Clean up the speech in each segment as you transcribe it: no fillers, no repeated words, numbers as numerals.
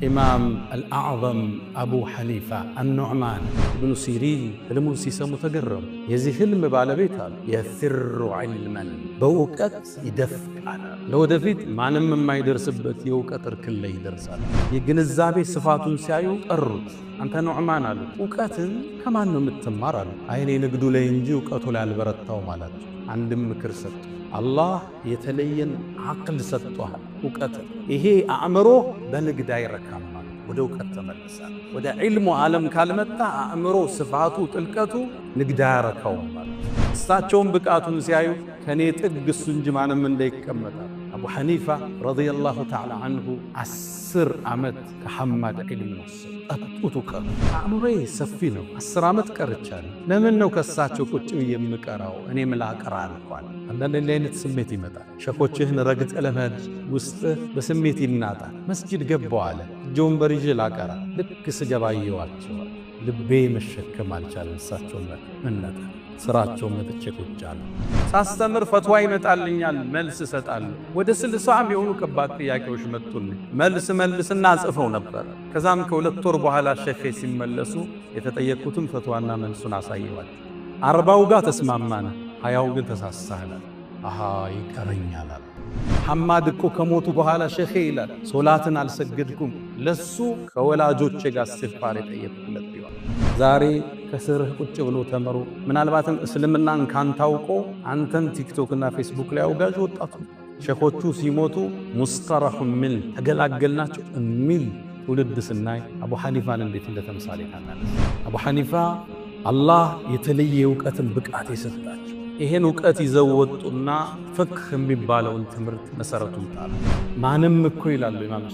إمام الأعظم أبو حنيفة النعمان بن سيرين حلمون سيسمو تقرب يزي حلم بالبيتها يثر علما بوقت يدفق على لو دفيت ما نم ما يدرسبت يوقت ركله يدرسال يجنزابي صفاتون سيايو قرط أنت نعمان አሉ ወቃትን ከማን ነው የምትማራሉ አይኔ ንግዱ ላይ እንጂ ወቃቱ ላይ አልበረታው ማለት አንድም ምክር ሰጥ አላህ የተለየን አቅል ሰጥቷል ወቃት ይሄ አእምሮ በንግድ አይረካም ወደ ወቃት ተመለሳል ወደ ዒልሙ ዓለም ካልመጣ አእምሮ ስፋቱ ጥልቀቱ ንግድ አይረካው ማለት እሳቸውም ብቃቱን ሲያዩ ከኔ ጥግ እሱ እንጂ ማንም እንዳይቀመጣል أبو حنيفة رضي الله تعالى عنه 10 ዓመት ከሐማድ ዒልም ነው አጥቶካ አእምሮዬ ሰፊ ነው 10 ዓመት ቀርቻለሁ ለምን ነው ከሳቸው ቁጭ የምቀራው እኔ ምላቀራ አልኳል አንዳንድ አይነት ስሜት ይመጣል ሸኾችህን ረግጥ ለመድ ውስጥ በስሜት ይናጣል መስጂድ ገባው አለ ጆን በሪጅ ላቀራ ልክ ስገባየዋቸው ልቤ መሸከም አልቻለም እሳቸው መናጣ ስራቸው መጥቼ ቁጫለ ሳስተምር ፈትዋ ይመጣልኛል መልስ ሰጣለሁ ወደ 60 የሆኑ ከባድ ጥያቄዎች መጡልኝ መልስና ጽፈው ነበር ከዛም ከሁለት ወር በኋላ ሸፌ ሲመለሱ የተጠየቁትን ፈትዋና መልሱን አሳየዋቸው 40 ጋር ተስማማና 20 ግን ተሳሳህናል አሃ ይቀረኛል ሐማድ እኮ ከሞቱ በኋላ ሸኼ ይላል ሶላትን አልሰገድኩም ለሱ ከወላጆቼ ጋር ሲፋር የጠየቁለት ይዋል ዛሬ ከስርህ ቁጭ ብሎ ተመሩ ምናልባትም እስልምናን ካንታውቆ አንተን ቲክቶክ እና ፌስቡክ ላይ አውጋጅ ወጣቱ ሸኾቹ ሲሞቱ ሙስተራሁ ምን ተገላገልናቸው እሚል ትውልድ ስናይ አቡ ሐኒፋን እንዴት እንደተምሳሌ ታናለ አቡ ሐኒፋ አላህ የተለየ ዕውቀትን ብቃት ይሰጣቸው ይሄን ዕውቀት ይዘውጡና ፍቅህ የሚባለውን ትምህርት መሰረቱን ጣሉ ማንም እኮ ይላሉ ኢማም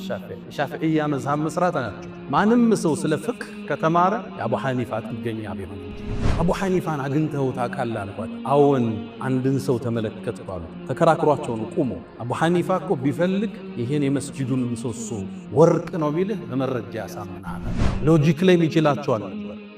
ሻፊዒያ መዝሐብ መስራት ናቸው ማንም ሰው ስለ ፍቅህ ከተማረ የአቡ ሐኒፋ ጥገኛ ቢሆን አቡ ሐኒፋን አግኝተው ታውቃለህ አልኳት አዎን አንድን ሰው ተመለከትኳሉ ተከራክሯቸው ነው ቆሞ አቡ ሐኒፋ እኮ ቢፈልግ ይሄን የመስጂዱን ምሰሶ ወርቅ ነው ቢልህ በመረጃ ያሳምናል ሎጂክ ላይ ይችላልቸዋል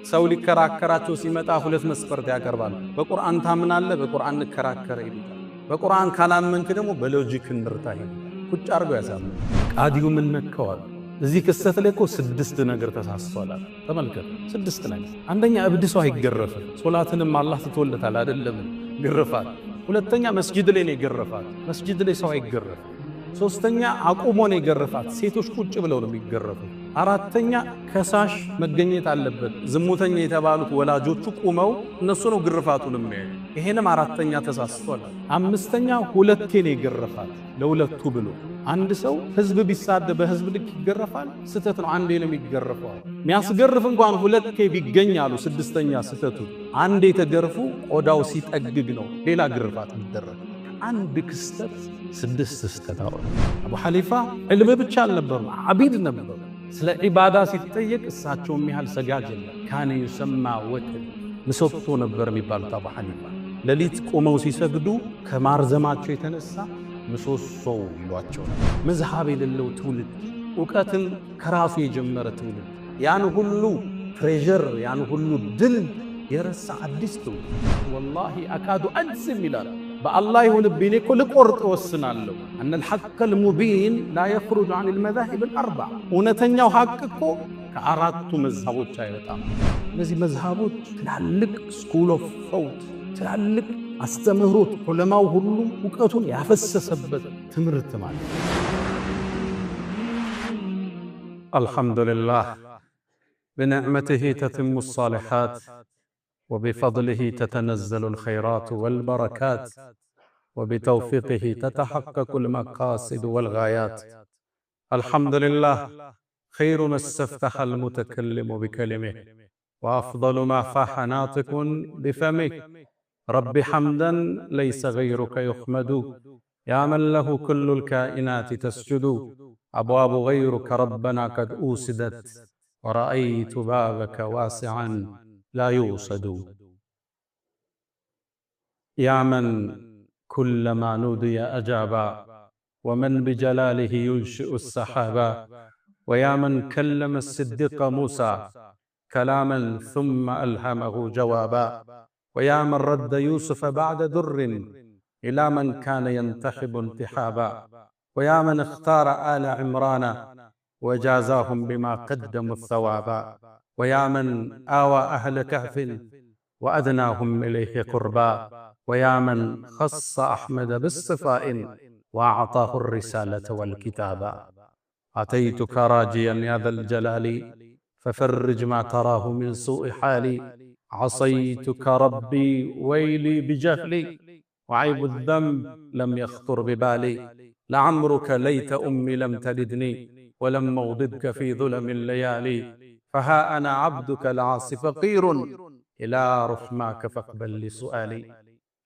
ሰው ሊከራከራቸው ሲመጣ ሁለት መስፈርት ያቀርባሉ በቁርአን ታምናለህ በቁርአን እንከራከረ ይላል በቁርአን ካላመንክ ደግሞ በሎጂክ እንርታ ይላል ቁጭ አርገው ያሳምናል ቃዲው ምን ነከዋል እዚህ ክስተት ላይ እኮ 6 ነገር ተሳስቷል ተመልከቱ 6 ነገር አንደኛ እብድ ሰው አይገረፍም ሶላትንም አላህ ትተወለታል አይደለም ግርፋት ሁለተኛ መስጂድ ላይ ነው ይገረፋል መስጂድ ላይ ሰው አይገረፍም ሶስተኛ አቁሞ ነው ይገረፋት ሴቶች ቁጭ ብለው ነው የሚገረፉ አራተኛ ከሳሽ መገኘት አለበት ዝሙተኛ የተባሉት ወላጆቹ ቆመው እነሱ ነው ግርፋቱን የሚያዩ ይሄንም አራተኛ ተሳስቷል አምስተኛ ሁለቴ ነው ይገረፋት ለሁለቱ ብሎ አንድ ሰው ህዝብ ቢሳደ በህዝብ ልክ ይገረፋል ስተት ነው አንዴ ነው የሚገረፈው የሚያስገርፍ እንኳን ሁለቴ ቢገኝ አሉ ስድስተኛ ስተቱ አንዴ ተገርፉ ቆዳው ሲጠግግ ነው ሌላ ግርፋት ይደረግ አንድ ክስተት 6 ስተታው አቡ ሐኒፋ ዕልም ብቻ አልነበረም አቢድ ነበር ስለ ዒባዳ ሲጠየቅ እሳቸው የሚያል ሰጋጅ ካነ ይሰማ ወትር ምሰሶ ነበር የሚባሉት አቡ ሐኒፋ ለሊት ቆመው ሲሰግዱ ከማርዘማቸው የተነሳ ምሰሶ ይሏቸው መዝሃብ የሌለው ትውልድ ዕውቀትን ከራሱ የጀመረ ትውልድ ያን ሁሉ ፕሬዠር ያን ሁሉ ድል የረሳ አዲስ ትውልድ ወላሂ አካዱ አጅዝም ይላል በአላህ ይሁንብኝ እኮ ልቆርጥ ወስናለሁ ان الحق المبين لا يخرج عن المذاهب الاربع እውነተኛው ሐቅ እኮ ከአራቱ መዝሃቦች አይወጣም እነዚህ መዝሃቦች ትላልቅ ስኩል ኦፍ ቶት ትላልቅ አስተምህሮት ዑለማው ሁሉ ዕውቀቱን ያፈሰሰበት ትምህርት ማለት አልহামዱሊላህ بنعمته تتم الصالحات وبفضله تتنزل الخيرات والبركات وبتوفيقه تتحقق المقاصد والغايات الحمد لله خير ما استفتح المتكلم بكلمه وأفضل ما فاح ناطق بفمه رب حمدا ليس غيرك يحمد يا من له كل الكائنات تسجد أبواب غيرك ربنا قد أوسدت ورأيت بابك واسعا لا يوصد يا من كلما نودي أجابا ومن بجلاله ينشئ السحابا ويا من كلم الصديق موسى كلاما ثم ألهمه جوابا ويا من رد يوسف بعد در إلى من كان ينتحب انتحابا ويا من اختار آل عمران وجازاهم بما قدموا الثواب. ويا من آوى أهل كهف وأدناهم إليه قربا، ويا من خص أحمد بالصفاء وأعطاه الرسالة والكتابا. أتيتك راجيا يا ذا الجلال ففرج ما تراه من سوء حالي. عصيتك ربي ويلي بجهلي، وعيب الذنب لم يخطر ببالي. لعمرك ليت أمي لم تلدني، ولم أوضدك في ظلم الليالي. فها أنا عبدك العاصي فقير إلى رحماك فاقبل لسؤالي.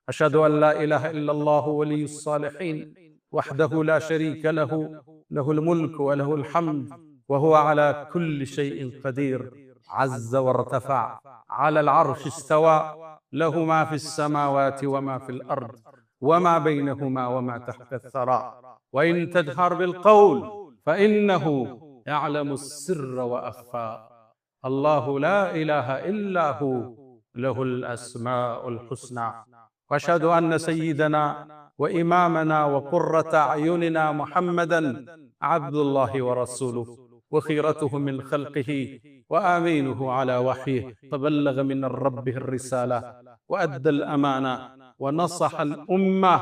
أشهد أن لا إله إلا الله ولي الصالحين وحده لا شريك له، له الملك وله الحمد وهو على كل شيء قدير. عز وارتفع، على العرش استوى، له ما في السماوات وما في الأرض وما بينهما وما تحت الثرى. وإن تجهر بالقول فإنه يعلم السر وأخفى. الله لا إله إلا هو، له الأسماء الحسنى. وأشهد أن سيدنا وإمامنا وقرة أعيننا محمدًا عبد الله ورسوله، وخيرته من خلقه وآمينه على وحيه. فبلغ من ربه الرسالة وأدى الأمانة ونصح الأمة،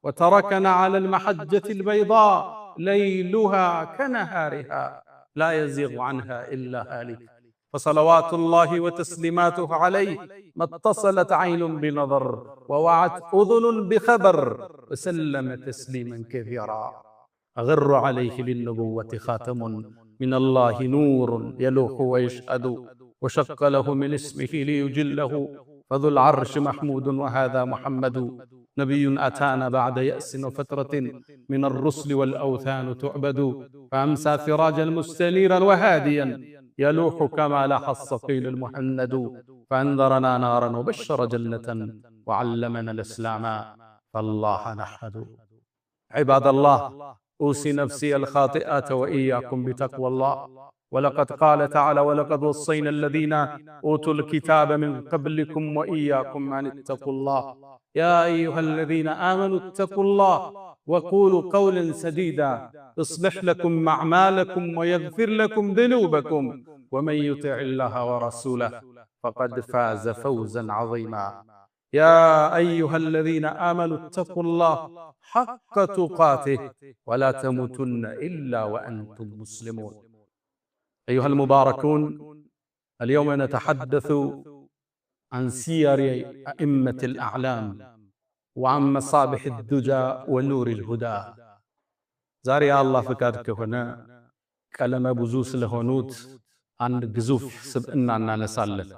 وتركنا على المحجة البيضاء ليلها كنهارها لا يزيغ عنها إلا هالك. فصلوات الله وتسليماته عليه ما اتصلت عين بنظر ووعت أذن بخبر، وسلم تسليما كثيرا. أغر عليه للنبوة خاتم من الله، نور يلوح ويشهد، وشق له من اسمه ليجله. فذو العرش محمود وهذا محمد، نبي أتانا بعد يأس وفترة من الرسل والأوثان تعبد. فأمسى سراجا مستنيرا وهاديا يلوح كما لاح الصقيل المهند. فأنذرنا نارا وبشر جنة وعلمنا الإسلام، فالله نحمد. عباد الله، أوصي نفسي الخاطئة وإياكم بتقوى الله. ولقد قال تعالى: ولقد وصينا الذين أوتوا الكتاب من قبلكم وإياكم أن اتقوا الله. يا أيها الذين آمنوا اتقوا الله وقولوا قولا سديدا يصلح لكم أعمالكم ويغفر لكم ذنوبكم، ومن يطع الله ورسوله فقد فاز فوزا عظيما. يا أيها الذين آمنوا اتقوا الله حق تقاته ولا تموتن إلا وأنتم مسلمون. أيها المباركون، اليوم نتحدث عن سير أئمة الأعلام وعن مصابح الدجى ونور الهدى. زاري الله فكادك هنا كلمة بزوس لهونوت عن جزوف سبقنا نسالف.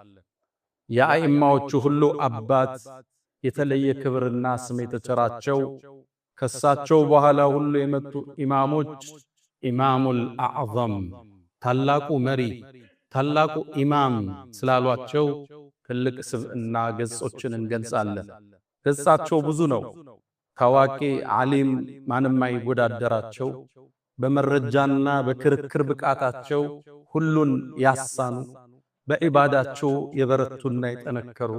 يا أئمة ሁሉ አባት የተለየ ክብርና ስም የተቸራቸው ከሳቸው በኋላ ሁሉ የመጡ ኢማሞች ኢማሙል አዕዘም ታላቁ መሪ ታላቁ ኢማም ስላሏቸው ትልቅ ስብዕና ገጾችን እንገልጻለን። ገጻቸው ብዙ ነው። ታዋቂ ዓሊም ማንም አይወዳደራቸው፣ በመረጃና በክርክር ብቃታቸው ሁሉን ያሳኑ፣ በዒባዳቸው የበረቱና የጠነከሩ፣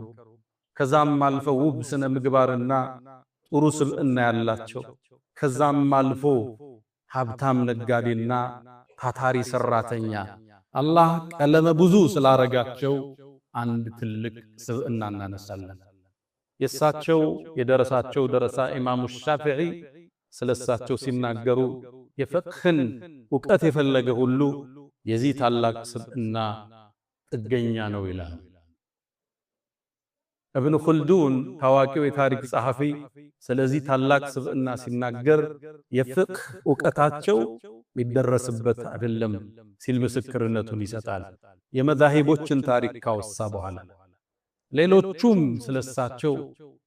ከዛም አልፈው ውብ ስነ ምግባርና ጥሩ ስብዕና ያላቸው፣ ከዛም አልፎ ሀብታም ነጋዴና ታታሪ ሰራተኛ አላህ ቀለመ ብዙ ስላረጋቸው አንድ ትልቅ ስብዕና እናነሳለን። የሳቸው የደረሳቸው ደረሳ ኢማሙ ሻፊዒ ስለሳቸው ሲናገሩ የፍቅህን ዕውቀት የፈለገ ሁሉ የዚህ ታላቅ ስብዕና ጥገኛ ነው ይላል። እብኑ ኹልዱን ታዋቂው የታሪክ ጸሐፊ ስለዚህ ታላቅ ስብዕና ሲናገር የፍቅህ ዕውቀታቸው የሚደረስበት አይደለም ሲል ምስክርነቱን ይሰጣል። የመዛሂቦችን ታሪክ ካወሳ በኋላ ሌሎቹም ስለሳቸው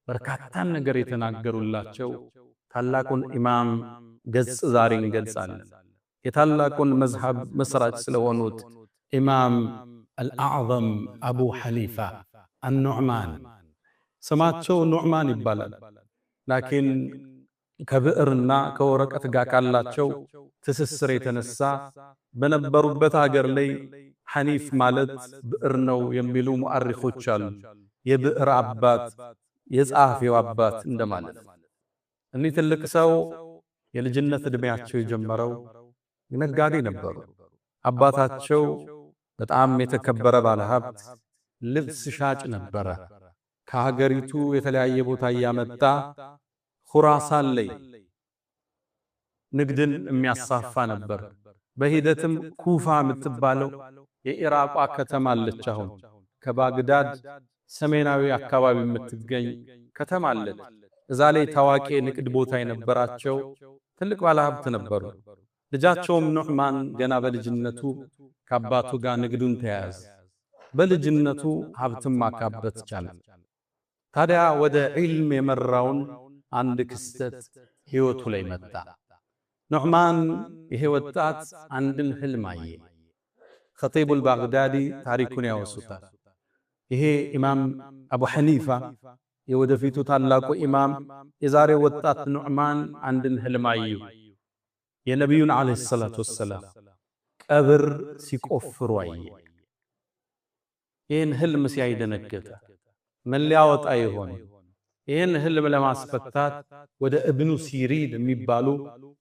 በርካታ ነገር የተናገሩላቸው ታላቁን ኢማም ገጽ ዛሬ እንገልጻለን። የታላቁን መዝሐብ መስራች ስለሆኑት ኢማም አልአዕዘም አቡ ሐኒፋ አኑዕማን። ስማቸው ኑዕማን ይባላል። ላኪን ከብዕርና ከወረቀት ጋር ካላቸው ትስስር የተነሳ በነበሩበት ሀገር ላይ ሐኒፍ ማለት ብዕር ነው የሚሉ ሙአሪኾች አሉ። የብዕር አባት፣ የጸሐፊው አባት እንደማለት። እኒህ ትልቅ ሰው የልጅነት ዕድሜያቸው የጀመረው ነጋዴ ነበሩ። አባታቸው በጣም የተከበረ ባለሀብት ልብስ ሻጭ ነበረ። ከሀገሪቱ የተለያየ ቦታ ያመጣ ኹራሳን ላይ ንግድን የሚያሳፋ ነበር። በሂደትም ኩፋ የምትባለው የኢራቋ ከተማ አለች። አሁን ከባግዳድ ሰሜናዊ አካባቢ የምትገኝ ከተማ አለች። እዛ ላይ ታዋቂ ንግድ ቦታ የነበራቸው ትልቅ ባለሀብት ነበሩ። ልጃቸውም ኑዕማን ገና በልጅነቱ ከአባቱ ጋር ንግዱን ተያያዘ። በልጅነቱ ሀብትም ማካበት ቻለ። ታዲያ ወደ ዒልም የመራውን አንድ ክስተት ህይወቱ ላይ መጣ። ኑዕማን ይሄ ወጣት አንድን ህልም አየ። ኸጢቡል ባግዳዲ ታሪኩን ያወሱታል። ይሄ ኢማም አቡ ሐኒፋ የወደፊቱ ታላቁ ኢማም የዛሬ ወጣት ኑዕማን አንድን ህልም አዩ። የነቢዩን ዓለይሂ ሰላቱ ወሰላም ቀብር ሲቆፍሩ አየ። ይህን ህልም ሲያይደነገጠ ምን ሊያወጣ ይሆን? ይህን ህልም ለማስፈታት ወደ እብኑ ሲሪን የሚባሉ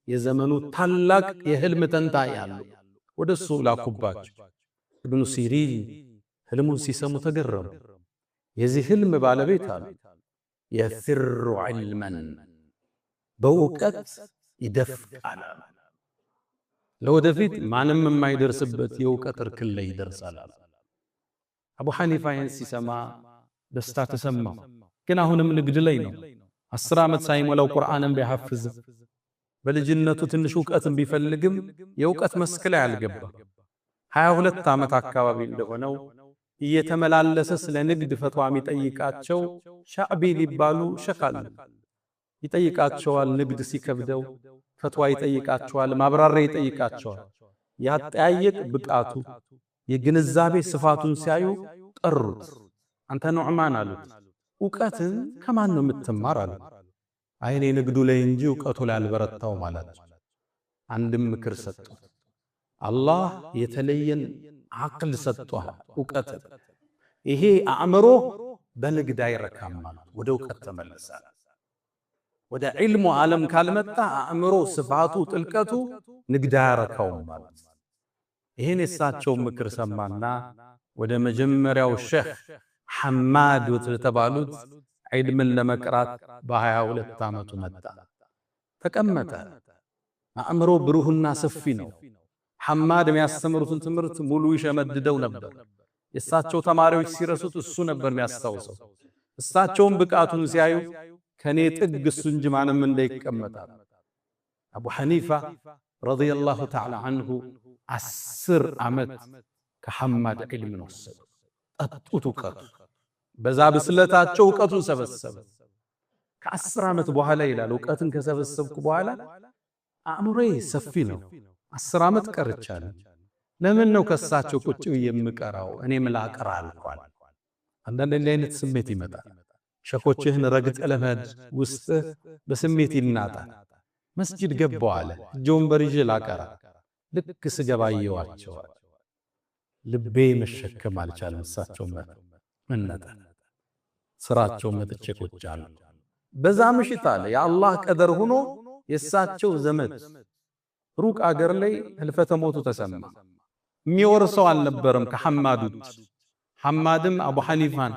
የዘመኑ ታላቅ የህልም ተንታኝ አሉ። ወደ እሱ ላኩባቸው። እብኑ ሲሪን ህልሙን ሲሰሙ ተገረሙ። የዚህ ህልም ባለቤት አሉ የፊሩ ዒልመን በእውቀት ይደፍቃል። ለወደፊት ማንም የማይደርስበት የእውቀት እርክል ላይ ይደርሳል። አቡ ሐኒፋ ይህን ሲሰማ ደስታ ተሰማው። ግን አሁንም ንግድ ላይ ነው። 10 ዓመት ሳይሞላው ቁርአንን ቢያሐፍዝ በልጅነቱ ትንሽ ዕውቀትን ቢፈልግም የዕውቀት መስክ ላይ አልገባ። 22 ዓመት አካባቢ እንደሆነው እየተመላለሰ ስለ ንግድ ፈትዋ የሚጠይቃቸው ሻዕቢ ሊባሉ ሸኻል ይጠይቃቸዋል። ንግድ ሲከብደው ፈትዋ ይጠይቃቸዋል፣ ማብራሪያ ይጠይቃቸዋል። ያጠያየቅ ብቃቱ የግንዛቤ ስፋቱን ሲያዩ ጠሩት። አንተ ኑዕማን አሉት፣ ዕውቀትን ከማን ነው የምትማር አሉት። አይኔ ንግዱ ላይ እንጂ ዕውቀቱ ላይ አልበረታው ማለት። አንድም ምክር ሰጡት። አላህ የተለየን አቅል ሰጥቷል፣ ዕውቀት። ይሄ አእምሮ በንግድ አይረካም ማለት ወደ ዕውቀት ተመለሳል። ወደ ዒልሙ ዓለም ካልመጣ አእምሮ ስፋቱ ጥልቀቱ ንግድ አያረካውም ማለት። ይሄን የሳቸው ምክር ሰማና ወደ መጀመሪያው ሼኽ ሐማድ ወተባሉት ዒልምን ለመቅራት በ22 ዓመቱ መጣ። ተቀመጠ። አእምሮ ብሩህና ሰፊ ነው። ሐማድ የሚያስተምሩትን ትምህርት ሙሉ ይሸመድደው ነበር። የሳቸው ተማሪዎች ሲረሱት እሱ ነበር የሚያስታውሰው። እሳቸውም ብቃቱን ሲያዩ ከኔ ጥግ እሱ እንጂ ማንም እንዳይቀመጣል። አቡ ሐኒፋ ረዲየላሁ ተዓላ ዐንሁ 10 ዓመት ከሐማድ ዒልምን ወሰዱ። ጠጡት ዕውቀቱ። በዛ ብስለታቸው ዕውቀቱን ሰበሰበ። ከ10 ዓመት በኋላ ይላል ዕውቀትን ከሰበሰብኩ በኋላ አእምሮዬ ሰፊ ነው። 10 ዓመት ቀርቻለሁ። ለምን ነው ከሳቸው ቁጭ ብዬ የምቀራው? እኔም ላቀራ አልኳል። አንዳንድ እንዲህ አይነት ስሜት ይመጣል። ሸኾችህን ረግጠ ለመሄድ ውስጥ በስሜት ይናጣል። መስጂድ ገባው አለ እጆን በሪጅ ላቀራ። ልክ ስገባ አየዋቸዋል። ልቤ መሸከም አልቻለም። እሳቸው መነጠ። ስራቸው መጥቼ ቁጭ አለ። በዛ ምሽት አለ የአላህ ቀደር ሆኖ የሳቸው ዘመድ ሩቅ አገር ላይ ህልፈተ ሞቱ ተሰማ። የሚወርሰው አልነበረም ከሐማድ ውጭ። ሐማድም አቡ ሐኒፋን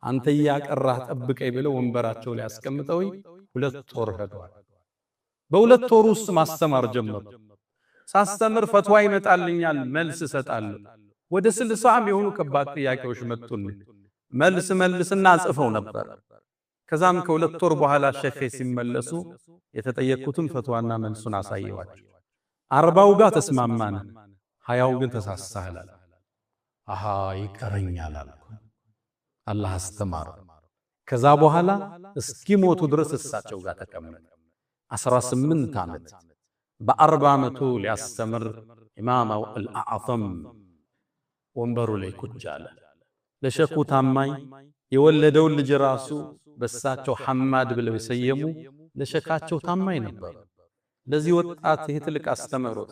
አንተ ያቀራህ ጠብቀኝ ብለው ወንበራቸው ላይ አስቀምጠውኝ 2 ወር ሄዷል። በ2 ወር ውስጥ ማስተማር ጀመሩ። ሳስተምር ፈትዋ ይመጣልኛል፣ መልስ እሰጣለሁ። ወደ 60 የሆኑ ከባድ ጥያቄዎች መጡልኝ። መልስና ጽፈው ነበር። ከዛም ከ2 ወር በኋላ ሼኽ ሲመለሱ የተጠየቁትን ፈትዋና መልሱን አሳየዋቸው። 40ው ጋር ተስማማን፣ 20ው ግን ተሳሳህል። አሃ ይቀረኛል አልኩ። አላህ አስተማረ። ከዛ በኋላ እስኪሞቱ ድረስ እሳቸው ጋር ተቀመጠ። 18 ዓመት። በ40 ዓመቱ ሊያስተምር ኢማም አልአዕዘም ወንበሩ ላይ ቁጭ አለ። ለሸኹ ታማኝ የወለደውን ልጅ ራሱ በሳቸው ሐማድ ብለው የሰየሙ ለሸኻቸው ታማኝ ነበር። ለዚህ ወጣት ይሄ ትልቅ አስተምሮት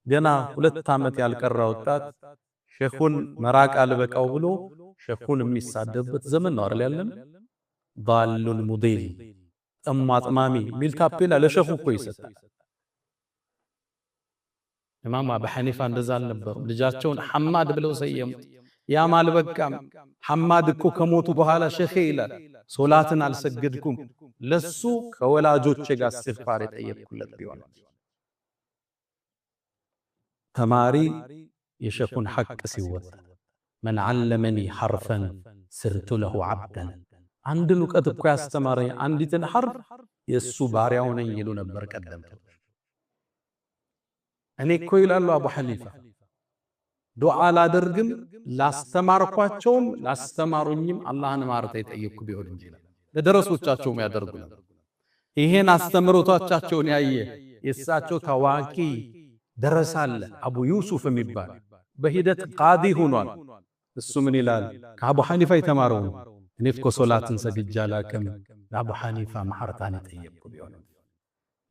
ገና 2 ዓመት ያልቀራ ወጣት ሸኹን መራቅ አልበቃው ብሎ ሸኹን የሚሳደብበት ዘመን ነው አይደል ያለን? ዳሉል ሙዲል ጠማጥማሚ ሚል ታፔላ ለሸኹ እኮ ይሰጣል። ኢማም አቡ ሐኒፋ እንደዛ አልነበሩም። ልጃቸውን ሐማድ ብለው ሰየሙት። ያም አልበቃም። ሐማድ እኮ ከሞቱ በኋላ ሼኼ ይላል ሶላትን አልሰገድኩም ለሱ ከወላጆቼ ጋር እስትግፋር የጠየቅኩለት ቢሆን። ተማሪ የሼኹን ሐቅ ሲወጣ መን ዓለመኒ ሐርፈን ስርቱ ለሁ ዓብደን፣ አንድን እውቀት እኮ ያስተማረኝ አንዲትን ሐርፍ የእሱ ባሪያው ነኝ ይሉ ነበር ቀደምቶች። እኔ እኮ ይላሉ አቡ ሐኒፋ ዱዓ ላደርግም ላስተማርኳቸውም ላስተማሩኝም አላህን ማርታ የጠየቅኩ ቢሆን እንጂ ለደረሶቻቸውም ያደርጉ ነበር። ይሄን አስተምሮታቸውን ያየ የእሳቸው ታዋቂ ደረሳ አለ አቡ ዩሱፍ የሚባል በሂደት ቃዲ ሆኗል። እሱ ምን ይላል? ከአቡ ሐኒፋ የተማረው እኔ እኮ ሶላትን ሰግጄ አላቅም ለአቡ ሐኒፋ ማህርታን የጠየቅኩ ቢሆን።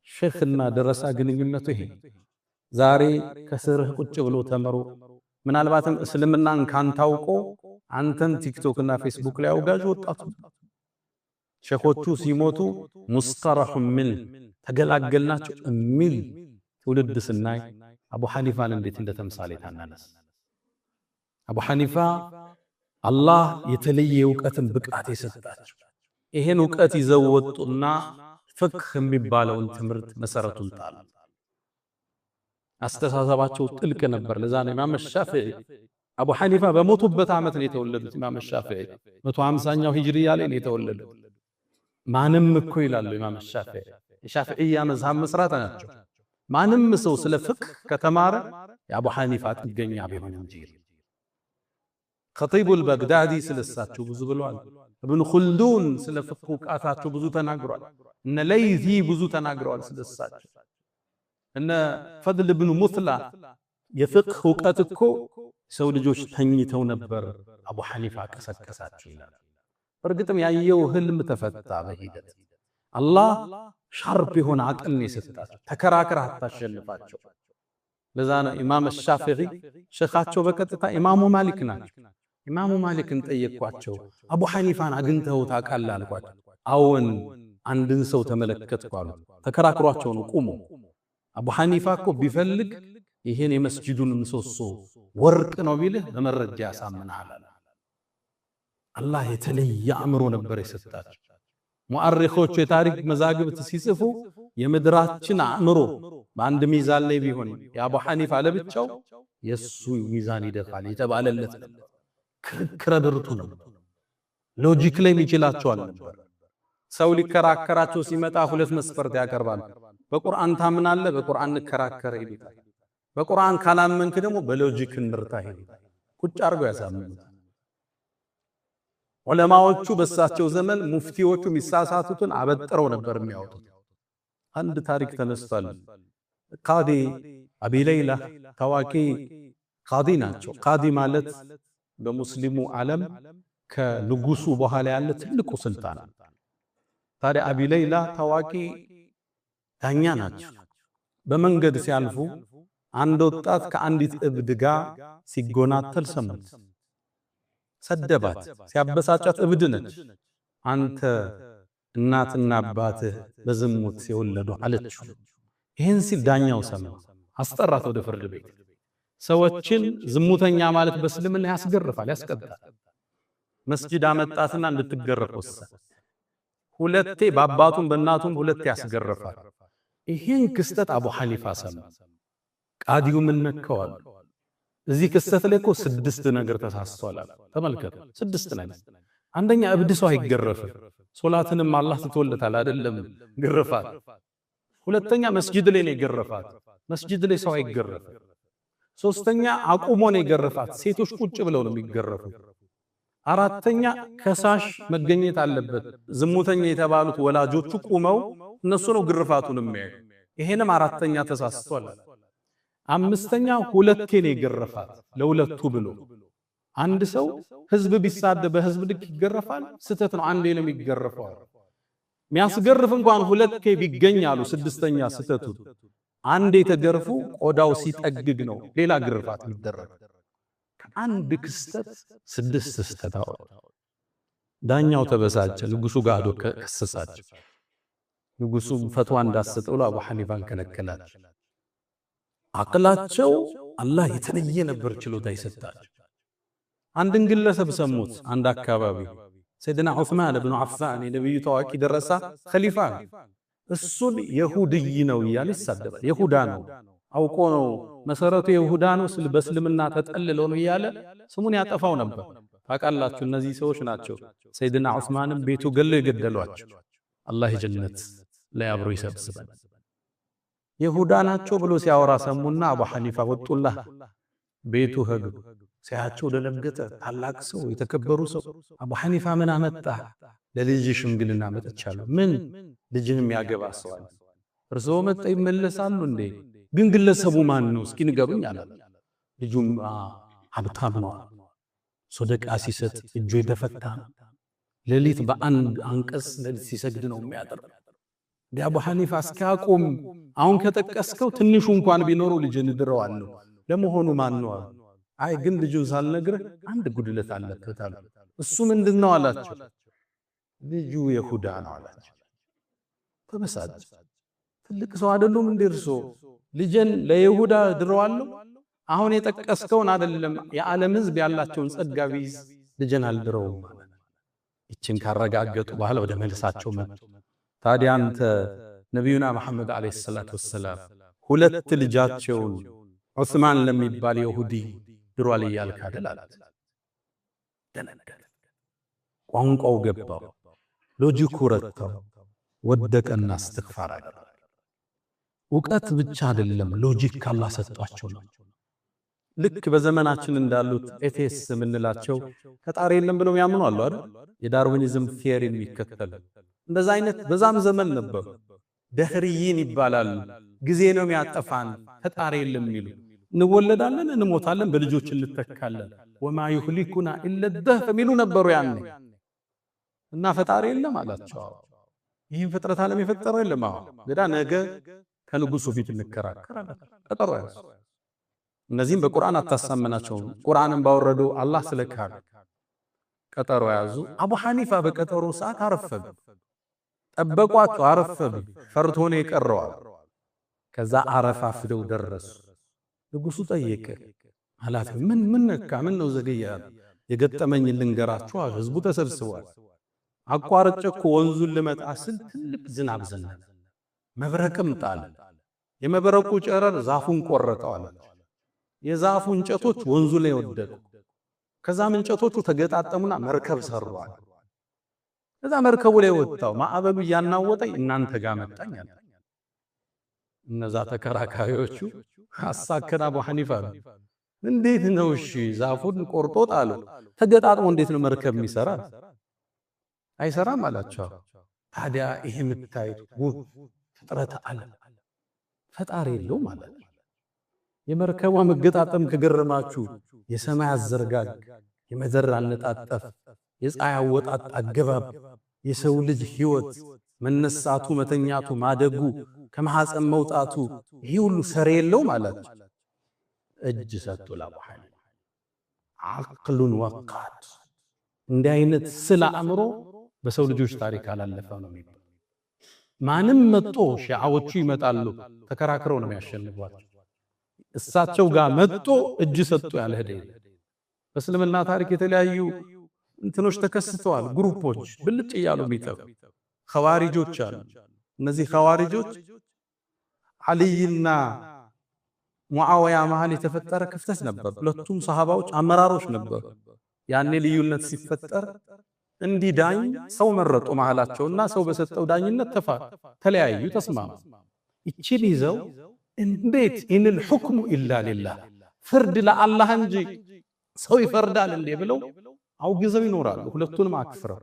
ሼኽና ደረሳ ግንኙነቱ ይሄ ዛሬ ከስርህ ቁጭ ብሎ ተመሩ ምናልባትም እስልምናን ካንታውቆ አንተን ቲክቶክ እና ፌስቡክ ላይ አውጋዥ ወጣቱ ሼኾቹ ሲሞቱ ሙስጠረሑ ምን ተገላገልናቸው የሚል ትውልድ ስናይ አቡ ሐኒፋን እንዴት እንደተምሳሌ ታናነስ። አቡ ሐኒፋ አላህ የተለየ ዕውቀትን ብቃት የሰጣቸው ይሄን ዕውቀት ይዘው ወጡና ፍቅህ የሚባለውን ትምህርት መሰረቱን ጣሉ። አስተሳሰባቸው ጥልቅ ነበር። ለዛ ነው ኢማም ሻፊዒ አቡ ሐኒፋ በሞቱበት ዓመት ነው የተወለዱት። ኢማም ሻፊዒ 150ኛው ሂጅሪያ ላይ ነው የተወለዱት። ማንም እኮ ይላሉ ኢማም ሻፊዒ የሻፊዒያ መዝሐብ መስራት ናቸው። ማንም ሰው ስለ ፍቅህ ከተማረ የአቡ ሐኒፋ ጥገኛ ቢሆን እንጂ። ኸጢቡል በግዳዲ ስለሳቸው ብዙ ብለዋል። ኢብኑ ኹልዱን ስለ ፍቅህ ዕውቀታቸው ብዙ ተናግሯል። እነ ለይዚ ብዙ ተናግረዋል ስለሳቸው። እነ ፈድል ኢብኑ ሙስላ የፍቅህ ዕውቀት እኮ ሰው ልጆች ተኝተው ነበር አቡ ሐኒፋ ቀሰቀሳቸው ይላል። በእርግጥም ያየው ህልም ተፈታ በሂደት። አላህ ሻርፕ የሆነ አቅል ነው የሰጣቸው። ተከራክረህ አታሸንፋቸው። ለዛ ነው ኢማም ሻፊዒ ሼኻቸው በቀጥታ ኢማሙ ማሊክ ናቸው። ኢማሙ ማሊክን ጠየቅኳቸው፣ አቡ ሐኒፋን አግኝተው ታውቃለህ አልኳቸው። አዎን አንድን ሰው ተመለከትኩ አሉ። ተከራክሯቸው ነው ቁሞ። አቡ ሐኒፋ እኮ ቢፈልግ ይሄን የመስጂዱን ምሰሶ ወርቅ ነው ቢልህ በመረጃ ያሳምናል አለ። አላህ የተለየ አእምሮ ነበር የሰጣቸው። ሙአሪኾቹ የታሪክ መዛግብት ሲጽፉ የምድራችን አእምሮ በአንድ ሚዛን ላይ ቢሆን የአቡ ሐኒፋ ለብቻው የሱ ሚዛን ይደፋል የተባለለት ነበር። ክርክረ ብርቱ ነው። ሎጂክ ላይ የሚችላቸው አልነበር። ሰው ሊከራከራቸው ሲመጣ ሁለት መስፈርት ያቀርባል። በቁርአን ታምናለህ፣ በቁርአን እንከራከር ይሉታል። በቁርአን ካላመንክ ደግሞ በሎጂክ እንርታ ይሉታል። ቁጭ አድርገው ያሳምኑታል። ዑለማዎቹ በሳቸው ዘመን ሙፍቲዎቹ የሚሳሳቱትን አበጥረው ነበር የሚያወጡት። አንድ ታሪክ ተነስቷል። ቃዲ አቢ ለይላ ታዋቂ ቃዲ ናቸው። ቃዲ ማለት በሙስሊሙ ዓለም ከንጉሱ በኋላ ያለ ትልቁ ስልጣን። ታዲያ አቢ ለይላ ታዋቂ ዳኛ ናቸው። በመንገድ ሲያልፉ አንድ ወጣት ከአንዲት እብድ ጋር ሲጎናተል ሰሙት። ሰደባት። ሲያበሳጫት እብድ ነች። አንተ እናትና አባትህ በዝሙት ሲወለዱ አለችው። ይህን ሲል ዳኛው ሰማ። አስጠራት ወደ ፍርድ ቤት። ሰዎችን ዝሙተኛ ማለት በእስልምና ያስገርፋል፣ ያስቀጣል። መስጂድ አመጣትና እንድትገረፍ ወሰነ። ሁለቴ በአባቱም በእናቱም ሁለቴ ያስገርፋል። ይህን ክስተት አቡ ሐኒፋ ሰማ። ቃዲው ምን ነከዋል? እዚህ ክስተት ላይ እኮ 6 ነገር ተሳስቷል። ተመልከቱ፣ 6 ነገር። አንደኛ እብድ ሰው አይገረፍም። ሶላትንም አላህ ትተወለታል አይደለም ግርፋት። ሁለተኛ መስጂድ ላይ ነው የገረፋት። መስጂድ ላይ ሰው አይገረፍም። ሶስተኛ አቁሞ ነው የገረፋት። ሴቶች ቁጭ ብለው ነው የሚገረፉት። አራተኛ ከሳሽ መገኘት አለበት። ዝሙተኛ የተባሉት ወላጆቹ ቁመው እነሱ ነው ግርፋቱን የሚያዩ። ይሄንም አራተኛ ተሳስቷል። አምስተኛ ሁለቴ ነው የገረፋት ለሁለቱ ብሎ። አንድ ሰው ህዝብ ቢሳደብ በህዝብ ልክ ይገረፋል? ስተት ነው። አንዴ ነው የሚገረፈው። የሚያስገርፍ እንኳን ሁለቴ ቢገኝ አሉ። ስድስተኛ ስተቱ አንዴ ተገርፉ ቆዳው ሲጠግግ ነው ሌላ ግርፋት የሚደረግ። ከአንድ ክስተት 6 ስተት አወጣ። ዳኛው ተበሳጨ። ንጉሱ ጋር ሄዶ ከሰሳቸው። ንጉሱ ፈትዋ እንዳሰጠው አቡ ሐኒፋን ከለከላቸው። አቅላቸው አላህ የተለየ ነበር ችሎታ ይሰጣቸው። አንድን ግለሰብ ሰሙት። አንድ አካባቢ ሰይድና ዑስማን ኢብኑ አፋን የነብዩ ታዋቂ ደረሳ ኸሊፋ እሱን የሁድይ ነው እያለ ይሳደባል። የሁዳ ነው አውቆ ነው መሰረቱ የሁዳ ነው በእስልምና ተጠልለው ነው እያለ ስሙን ያጠፋው ነበር። ታውቃላችሁ እነዚህ ሰዎች ናቸው ሰይድና ዑስማንን ቤቱ ገለው የገደሏቸው። አላህ የጀነት ላይ አብሮ ይሰብስበን። የሁዳ ናቸው ብሎ ሲያወራ ሰሙና አቡ ሐኒፋ ወጡላህ ቤቱ ሄዱ። ሲያቸው ደነገጠ። ታላቅ ሰው የተከበሩ ሰው አቡ ሐኒፋ ምን አመጣ? ለልጅ ሽምግልና መጥቻለሁ። ምን ልጅንም ያገባ ሰው አለ? እርሶ መጣ ይመለሳሉ እንዴ? ግን ግለሰቡ ማን ነው እስኪ ንገሩኝ አለ። ልጁም ሀብታም ነው፣ ሶደቃ ሲሰጥ እጁ የተፈታ ነው፣ ሌሊት በአንድ አንቀጽ ሌሊት ሲሰግድ ነው የሚያደር። አቡ ሐኒፋ እስኪያቆም አሁን ከጠቀስከው ትንሹ እንኳን ቢኖረው ልጅን ድረዋለሁ። ለመሆኑ ማን ነው? አይ ግን ልጁ ሳልነግርህ አንድ ጉድለት አለበት አለ። እሱ ምንድነው አላቸው። ልጁ የሁዳ ነው አላቸው። ተበሳጭ። ትልቅ ሰው አይደሉም እንዴ እርሶ? ልጅን ለይሁዳ ድረዋለሁ? አሁን የጠቀስከውን አይደለም የዓለም ሕዝብ ያላቸውን ጸጋ ቢይዝ ልጅን አልድረውም ማለት። ይችን ካረጋገጡ በኋላ ወደ መልሳቸው መጡ። ታዲያ አንተ ነቢዩና መሐመድ አለይሂ ሰላቱ ወሰላም ሁለት ልጃቸውን ዑስማን ለሚባል ይሁዲ ድሯል እያልክ አይደል አላት። ደነገጠ። ቋንቋው ገባው፣ ሎጂኩ ረታው፣ ወደቀና እስትግፋር አደረገ። ዕውቀት ብቻ አይደለም ሎጂክ ካላህ ሰጣቸው ነው። ልክ በዘመናችን እንዳሉት ኤቴስ የምንላቸው ፈጣሪ የለም ብለው ያምኑ አሉ አይደል? የዳርዊኒዝም ቲዮሪ የሚከተሉ እንደዛ አይነት በዛም ዘመን ነበሩ። ደህሪይን ይባላሉ። ጊዜ ነው የሚያጠፋን ፈጣሪ የለም የሚሉ እንወለዳለን፣ እንሞታለን፣ በልጆች እንተካለን፣ ወማ ይህሊኩና ኢለ ደህር የሚሉ ነበሩ ያኔ። እና ፈጣሪ የለም አላቸው። ይህን ፍጥረት ዓለም የፈጠረው የለም። ገዳ ነገ ከንጉሱ ፊት እንከራከራለን። ቀጠሮ ያዙ። እነዚህም በቁርአን አታሳመናቸውም። ቁርአንን ባወረዱ አላህ ስለካዱ ቀጠሮ ያዙ። አቡ ሐኒፋ በቀጠሮ ሰዓት አረፈዱ። ጠበቋቸው፣ አረፈዱ። ፈርቶ ነው የቀረዋል። ከዛ አረፋፍደው ደረሱ። ንጉሱ ጠየቀ። ኃላፊ ምን ነካ? ምን ነው ዘገየ? የገጠመኝ ልንገራችሁ። ህዝቡ ተሰብስቧል። አቋርጬ እኮ ወንዙን ልመጣ ስል ትልቅ ዝናብ ዘነበ፣ መብረቅም ጣለ። የመብረቁ ጨረር ዛፉን ቆረጠው አለ። የዛፉ እንጨቶች ወንዙ ላይ ወደቁ። ከዛም እንጨቶቹ ተገጣጠሙና መርከብ ሰሩዋል። ከዛ መርከቡ ላይ ወጣው ማዕበሉ እያናወጠኝ እናንተ ጋር መጣኝ አለ። እነዛ ተከራካሪዎቹ አሳከና አቡ ሐኒፋ እንዴት ነው እሺ ዛፉን ቆርጦ ጣሉ፣ ተገጣጥሞ እንዴት ነው መርከብ የሚሰራ? አይሰራም አላቸው። ታዲያ ይሄ የምታዩት ፍጥረት ዓለም ፈጣሪ የለው ማለት ነው። የመርከቧ መገጣጠም ከገረማችሁ የሰማይ አዘርጋግ፣ የመዘር አነጣጠፍ፣ የፀሐይ አወጣጥ አገባብ፣ የሰው ልጅ ህይወት መነሳቱ፣ መተኛቱ፣ ማደጉ፣ ከማህፀን መውጣቱ ይሄ ሁሉ ሰር የለው ማለት ነው። እጅ ሰጡ ለአቡ ሐኒፋ። አቅሉን ወቃድ እንዲህ አይነት ስለ አእምሮ በሰው ልጆች ታሪክ አላለፈ ነው የሚባለው። ማንም መጥቶ ሺዓዎቹ ይመጣሉ ተከራክረው ነው የሚያሸንፏቸው። እሳቸው ጋር መጥቶ እጅ ሰጡ ያለ ሄደ። በእስልምና ታሪክ የተለያዩ እንትኖች ተከስተዋል። ግሩፖች ብልጭ እያሉ የሚጠፉ ኸዋሪጆች አሉ። እነዚህ ኸዋሪጆች አልይና ሙዓዊያ መሃል የተፈጠረ ክፍተት ነበር። ሁለቱም ሰሃባዎች አመራሮች ነበሩ። ያኔ ልዩነት ሲፈጠር እንዲዳኝ ሰው መረጡ መሃላቸውና ሰው በሰጠው ዳኝነት ተለያዩ፣ ተስማሙ። እቺን ይዘው እንዴት ኢንል ሁክሙ ኢላ ሊላህ ፍርድ ለአላህ እንጂ ሰው ይፈርዳል እንዴ ብለው አውግዘው ይኖራሉ። ሁለቱንም አክፍረው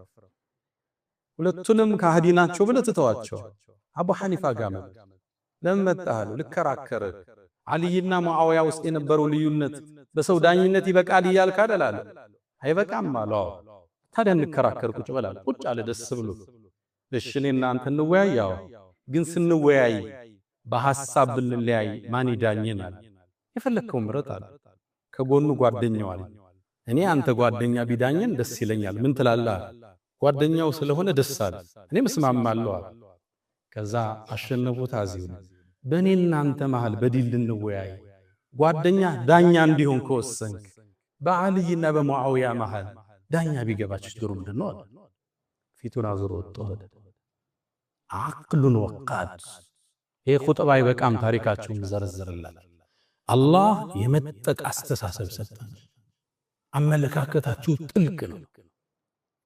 ሁለቱንም ከሃዲናቸው ብለው ተተዋቸው። አቡ ሐኒፋ ጋር መጣ። ለምን መጣህ? ልከራከር አልይና ሙዓዊያ ውስጥ የነበረው ልዩነት በሰው ዳኝነት ይበቃል እያልክ አይደል አለ። አይበቃም አለው። ታዲያ እንከራከር ቁጭ በላል። ቁጭ አለ ደስ ብሎ። እሺ እኔ እናንተ እንወያያው፣ ግን ስንወያይ በሐሳብ ብንለያይ ማን ይዳኘናል? የፈለከው ምረጥ አለ። ከጎኑ ጓደኛው አለ። እኔ አንተ ጓደኛ ቢዳኘን ደስ ይለኛል፣ ምን ትላለህ? ጓደኛው ስለሆነ ደስ አለ። እኔ መስማማለሁ አለ። ከዛ አሸነፉት። አዚው በእኔና አንተ መሃል በዲል ልንወያይ ጓደኛ ዳኛ እንዲሆን ከወሰንክ በአልይና በሙዓዊያ መሃል ዳኛ ቢገባ ችግሩ ምንድነው? ፊቱን አዙሮ ወጥቶ አቅሉን ወቃድ። ይሄ ኹጥባ ይበቃም፣ ታሪካቸውን ዘርዝርላል። አላህ የመጠቅ አስተሳሰብ ሰጠን። አመለካከታችሁ ጥልቅ ነው።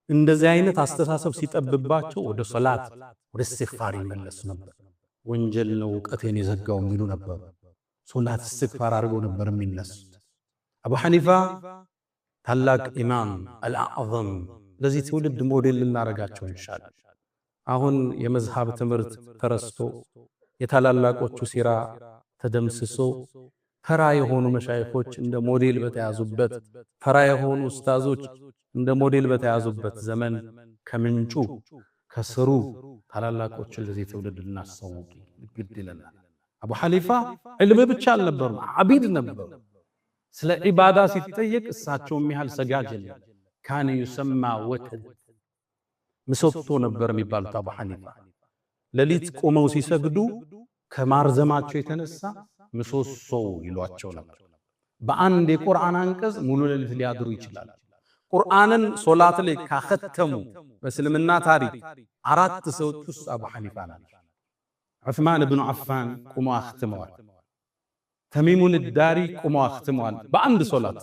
እንደዚህ አይነት አስተሳሰብ ሲጠብባቸው ወደ ሶላት ወደ ኢስቲግፋር ይመለሱ ነበር። ወንጀል ነው ዕውቀቴን የዘጋው የሚሉ ነበር። ሶላት ኢስቲግፋር አድርገው ነበር የሚነሱት። አቡ ሐኒፋ ታላቅ ኢማም አልአዕዘም፣ ለዚህ ትውልድ ሞዴል ልናረጋቸው እንሻለን። አሁን የመዝሃብ ትምህርት ተረስቶ የታላላቆቹ ሲራ ተደምስሶ ተራ የሆኑ መሻይኾች እንደ ሞዴል በተያዙበት፣ ተራ የሆኑ ኡስታዞች እንደ ሞዴል በተያዙበት ዘመን ከምንጩ ከስሩ ታላላቆችን ለዚህ ትውልድ ልናስተዋውቅ ግድ ይለናል። አቡ ሐኒፋ ዕልም ብቻ አልነበሩም፣ ዓቢድ ነበሩ። ስለ ዒባዳ ሲጠየቅ እሳቸውም ያህል ሰጋጅ የለም። ካነ ዩሰማ ወተድ፣ ምሰሶ ነበር የሚባሉት አቡ ሐኒፋ። ሌሊት ቆመው ሲሰግዱ ከማርዘማቸው የተነሳ ምሰሶው ይሏቸው ነበር። በአንድ የቁርአን አንቀጽ ሙሉ ሌሊት ሊያድሩ ይችላል። ቁርአንን ሶላት ላይ ካختሙ በእስልምና ታሪክ 4 ሰዎች ውስጥ አቡ ሐኒፋ ናቸው። ዑስማን ብኑ አፋን ቆመው አختመዋል። ተሚሙን ዳሪ ቆመው አختመዋል በአንድ ሶላት።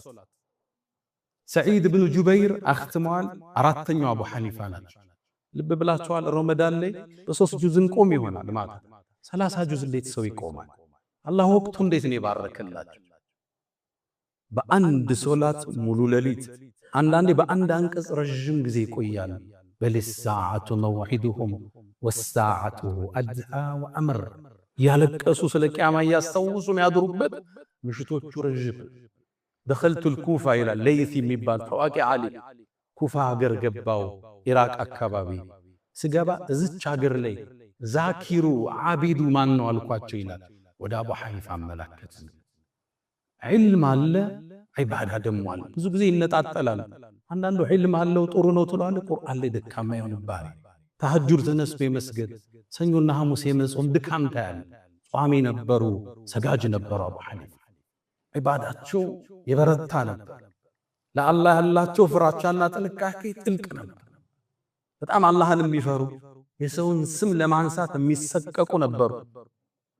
ሰዒድ ብኑ ጁበይር አختመዋል። 4ኛው አቡ ሐኒፋ ናቸው። ልብ ብላችኋል። ረመዳን ላይ በ3 ጁዝ እንቆም ይሆናል ማለት 30 ጁዝ እንዴት ሰው ይቆማል? አላህ ወቅቱ እንዴት ነው የባረከላቸው? በአንድ ሶላት ሙሉ ሌሊት፣ አንዳንዴ በአንድ አንቀጽ ረጅም ጊዜ ይቆያል። በልሳዓቱ መውዒዱሁም ወሳዓቱ አድሃ ወአምር፣ ያለቀሱ ስለ ቂያማ ያስተውሱ የሚያድሩበት ምሽቶቹ ረጅም። ደኸልቱል ኩፋ ይላል ለይሲ የሚባል ታዋቂ ዓሊም፣ ኩፋ ሀገር ገባው ኢራቅ አካባቢ ስገባ እዚች ሀገር ላይ ዛኪሩ ዓቢዱ ማን ነው አልኳቸው ይላል። ወደ አቡ ሐኒፋ አመላከት። ዒልም አለ፣ ዒባዳ ደሞ አለ። ብዙ ጊዜ ይነጣጠላል። አንዳንዱ ዒልም አለው ጥሩ ነው ትላለህ፣ ቁርአን ላይ ደካማ ይሆንብሃል። ተሐጁድ ተነስቶ የመስገድ ሰኞና ሐሙስ የመጾም ድካም ታያለህ። ጿሚ ነበሩ፣ ሰጋጅ ነበሩ። አቡ ሐኒፋ ዒባዳቸው የበረታ ነበር። ለአላህ ያላቸው ፍራቻና ጥንቃቄ ጥልቅ ነበር። በጣም አላህን የሚፈሩ፣ የሰውን ስም ለማንሳት የሚሰቀቁ ነበሩ።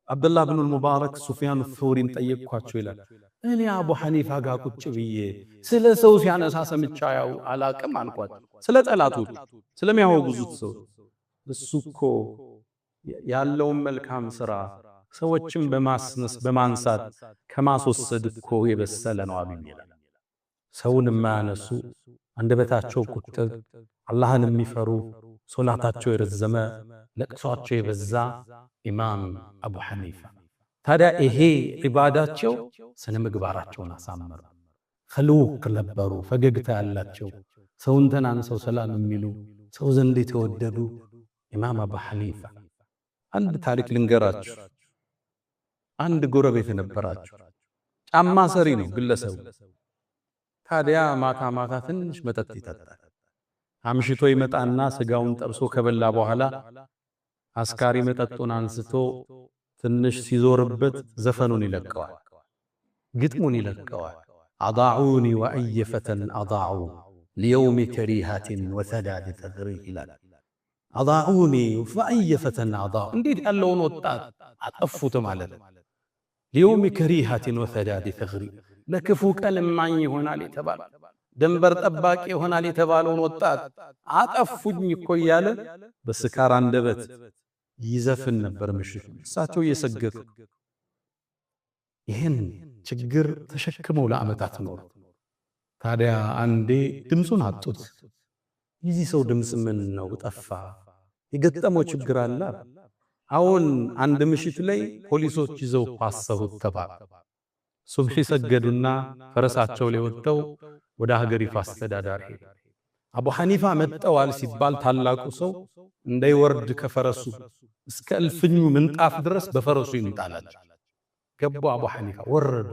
አብዱላህ ብኑ ሙባረክ ሱፊያን ሱሪን ጠየቅኳቸው ይላል። እኔ አቡ ሐኒፋ ጋር ቁጭ ብዬ ስለ ሰው ሲያነሳ ሰምቻ ያው አላቅም አልኳቸው። ስለ ጠላቶች ስለሚያወግዙት ሰው እሱ እኮ ያለውን መልካም ስራ ሰዎችን በማንሳት ከማስወሰድ እኮ የበሰለ ነው አብኝ ይላል። ሰውን የማያነሱ አንደበታቸው ቁጥብ፣ አላህን የሚፈሩ፣ ሶላታቸው የረዘመ፣ ለቅሷቸው የበዛ ኢማም አቡ ሐኒፋ። ታዲያ ይሄ ዒባዳቸው ስነ ምግባራቸውን አሳመሩ። ኸሉቅ ነበሩ፣ ፈገግታ ያላቸው፣ ሰውን ተናንሰው ሰላም የሚሉ፣ ሰው ዘንድ የተወደዱ ኢማም አቡ ሐኒፋ። አንድ ታሪክ ልንገራችሁ። አንድ ጎረቤት ነበራቸው። ጫማ ሰሪ ነው ግለሰቡ። ታዲያ ማታ ማታ ትንሽ መጠጥ ይጠጣል። አምሽቶ ይመጣና ስጋውን ጠብሶ ከበላ በኋላ አስካሪ መጠጡን አንስቶ ትንሽ ሲዞርበት ዘፈኑን ይለቀዋል፣ ግጥሙን ይለቀዋል። አضعوني وأي فتى أضاعوا ليوم كريهة وثداد تغري ይላል። أضاعوني وأي فتى أضاعوا እንዴት ያለውን ወጣት አጠፉት ማለት ነው። ليوم كريهة وثداد تغري ለክፉ ቀን ማኝ ይሆናል የተባለ ደንበር ጠባቂ ይሆናል የተባለውን ወጣት አጠፉኝ እኮ እያለ በስካር አንደበት ይዘፍን ነበር ምሽት። እሳቸው እየሰገዱ ይህን ችግር ተሸክመው ለዓመታት ኖሩ። ታዲያ አንዴ ድምፁን አጡት። የዚህ ሰው ድምፅ ምን ነው ጠፋ? የገጠመው ችግር አለ። አሁን አንድ ምሽት ላይ ፖሊሶች ይዘው አሰሩት ተባለ። ሱብሒ ሰገዱና ፈረሳቸው ላይ ወጥተው ወደ ሀገሪቱ አስተዳዳሪ ሄዱ። አቡ ሐኒፋ መጠዋል ሲባል ታላቁ ሰው እንዳይወርድ ከፈረሱ እስከ እልፍኙ ምንጣፍ ድረስ በፈረሱ ይንጣላቸው። ገቡ። አቡ ሐኒፋ ወረዱ፣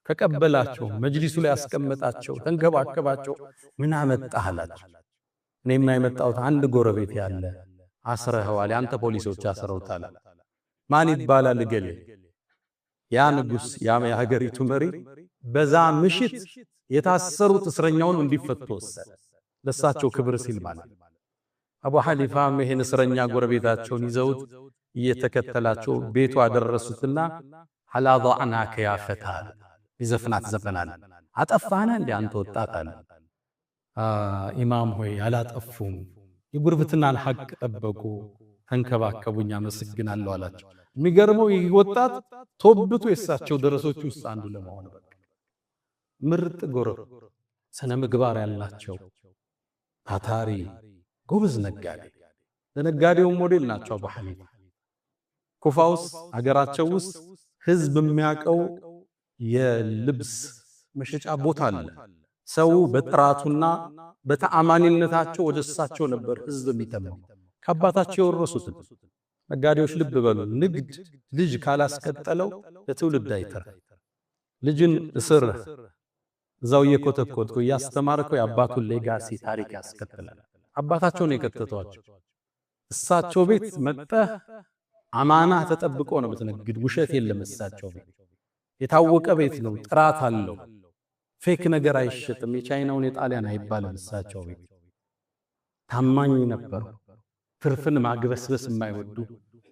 ተቀበላቸው፣ መጅሊሱ ላይ ያስቀመጣቸው፣ ተንከባከባቸው። ምን አመጣህ አላቸው። እኔማ የመጣሁት አንድ ጎረቤት ያለ አስረኸዋል፣ ያንተ ፖሊሶች አስረውታል። ማን ይባላል ገሌ ያ ንጉስ ያ የሀገሪቱ መሪ በዛ ምሽት የታሰሩት እስረኛውን እንዲፈቱ ወሰነ ለሳቸው ክብር ሲል ማለት አቡ ሐኒፋም ይሄን እስረኛ ጎረቤታቸውን ይዘውት እየተከተላቸው ቤቱ አደረሱትና ሐላ ضعناك يا فتى ይዘፍናት ዘፈናል አጠፋና እንደ አንተ ወጣት አለ ኢማም ሆይ አላጠፉም የጉርብትናን ሐቅ ጠበቁ ተንከባከቡኛ መስግናለሁ አላቸው የሚገርመው ይህ ወጣት ቶብቱ የሳቸው ደረሶች ውስጥ አንዱ ለመሆን በቃ ምርጥ ጎረብ ስነ ምግባር ያላቸው ታታሪ ጎበዝ ነጋዴ ለነጋዴው ሞዴል ናቸው አቡ ሐኒፋ ኩፋ ውስጥ አገራቸው ውስጥ ህዝብ የሚያቀው የልብስ መሸጫ ቦታ አለ ሰው በጥራቱና በተአማኒነታቸው ወደ እሳቸው ነበር ህዝብ የሚተመው ከአባታቸው የወረሱት ነጋዴዎች ልብ በሉ ንግድ ልጅ ካላስቀጠለው ለትውልድ አይተር ልጅን እስር እዛው የኮተኮትኩ ያስተማርከው የአባቱን ሌጋሲ ታሪክ ያስቀጥላል አባታቸው ነው የከተቷቸው እሳቸው ቤት መጣህ አማና ተጠብቆ ነው በትነግድ ውሸት የለም እሳቸው ቤት የታወቀ ቤት ነው ጥራት አለው ፌክ ነገር አይሸጥም የቻይናውን የጣሊያን አይባልም እሳቸው ቤት ታማኝ ነበር ትርፍን ማግበስበስ የማይወዱ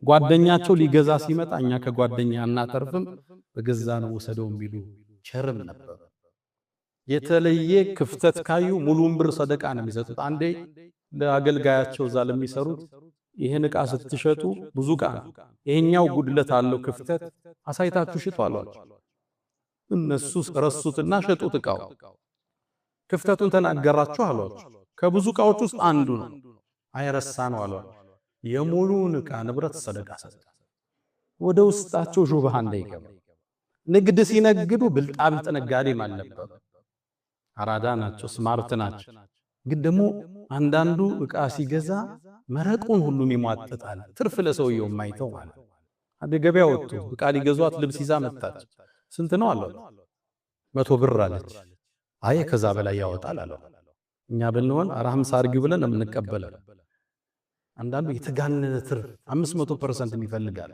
ጓደኛቸው ሊገዛ ሲመጣኛ ከጓደኛ እናተርፍም በገዛ ነው ወሰደው ቢሉ ቸርም ነበር የተለየ ክፍተት ካዩ ሙሉን ብር ሰደቃ ነው የሚሰጡት አንዴ ለአገልጋያቸው ዛለ የሚሰሩት ይሄን ዕቃ ስትሸጡ ብዙ ዕቃ ይሄኛው ጉድለት አለው ክፍተት አሳይታችሁ ሽጡ አሏቸው እነሱ ረሱትና ሸጡት ዕቃው ክፍተቱን ተናገራችሁ አሏቸው ከብዙ ዕቃዎች ውስጥ አንዱ ነው አይረሳ ነው አሏቸው የሙሉን ዕቃ ንብረት ሰደቃ ሰጠ ወደ ውስጣቸው ሹብሃ እንዳይገባ ንግድ ሲነግዱ ብልጣብልጥ ነጋዴ ማለበት አራዳ ናቸው ስማርት ናቸው ግን ደግሞ አንዳንዱ ዕቃ ሲገዛ መረቁን ሁሉም ይሟጥጣል ትርፍ ለሰውየው የማይተው ማለት አንደ ገበያ ወጥቶ ዕቃ ሊገዟት ልብስ ይዛ መጣች ስንት ነው አለው 100 ብር አለች አይ ከዛ በላይ ያወጣል አለው እኛ ብንሆን 50 አርጊው ብለን እንቀበለው አንዳንዱ የተጋነነ ትርፍ 500% ይፈልጋል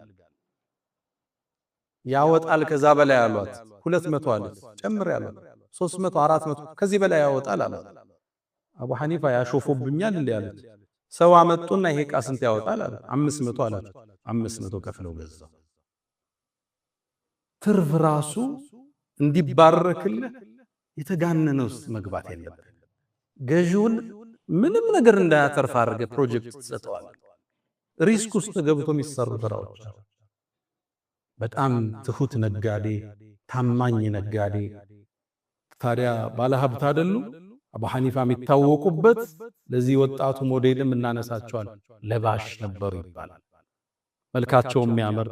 ያወጣል ከዛ በላይ አሏት 200 አለች ጨምር ያለው 300 400 ከዚህ በላይ ያወጣል አለ አቡ ሐኒፋ ያሾፉብኛል እንዴ አለች ሰው አመጡና ይሄ ዕቃ ስንት ያወጣል አለ 500 አላቸው 500 ከፍለው ገዛው ትርፍ ራሱ እንዲባረክልህ የተጋነነ ውስጥ መግባት የለበት ገዢውን ምንም ነገር እንዳያተርፍ አድርገ ፕሮጀክት ተሰጥቷል ሪስክ ውስጥ ገብቶ የሚሰሩ ስራዎች በጣም ትሁት ነጋዴ ታማኝ ነጋዴ ታዲያ ባለሀብት አይደሉ አቡ ሐኒፋ የሚታወቁበት ለዚህ ወጣቱ ሞዴልም እናነሳቸዋል ለባሽ ነበሩ ይባላል መልካቸው የሚያምር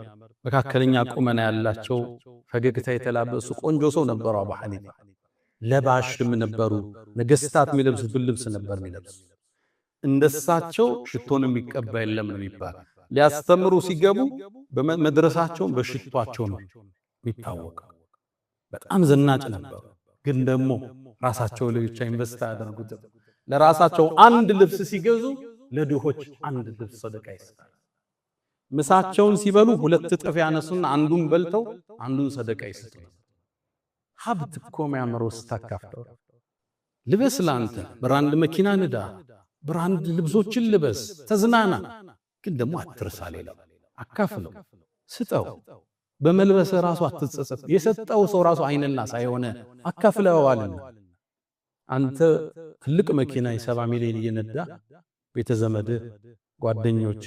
መካከለኛ ቁመና ያላቸው ፈገግታ የተላበሱ ቆንጆ ሰው ነበሩ አቡ ሐኒፋ ለባሽም ነበሩ ነገስታት የሚለብሱት ልብስ ነበር የሚለብሱ እንደሳቸው ሽቶን የሚቀበል የለም ነው ይባላል ሊያስተምሩ ሲገቡ በመድረሳቸው በሽቷቸው ነው የሚታወቀው በጣም ዘናጭ ነበሩ ግን ደግሞ ራሳቸው ለብቻ ኢንቨስት ያደርጉት ለራሳቸው አንድ ልብስ ሲገዙ ለድሆች አንድ ልብስ ሰደቃ ይሰጣል ምሳቸውን ሲበሉ ሁለት እጥፍ ያነሱና አንዱን በልተው አንዱን ሰደቃ ይሰጣሉ ሀብት እኮ ማያምረው ስታካፍለው ልበስ ላንተ ብራንድ መኪና ንዳ ብራንድ ልብሶችን ልበስ ተዝናና ግን ደግሞ አትርሳ ሌላ አካፍለው ስጠው በመልበስ ራሱ አትጸጸት የሰጠው ሰው ራሱ አይንና ሳይሆነ አካፍለዋል አንተ ትልቅ መኪና የ7 ሚሊዮን እየነዳ ቤተዘመድ ጓደኞች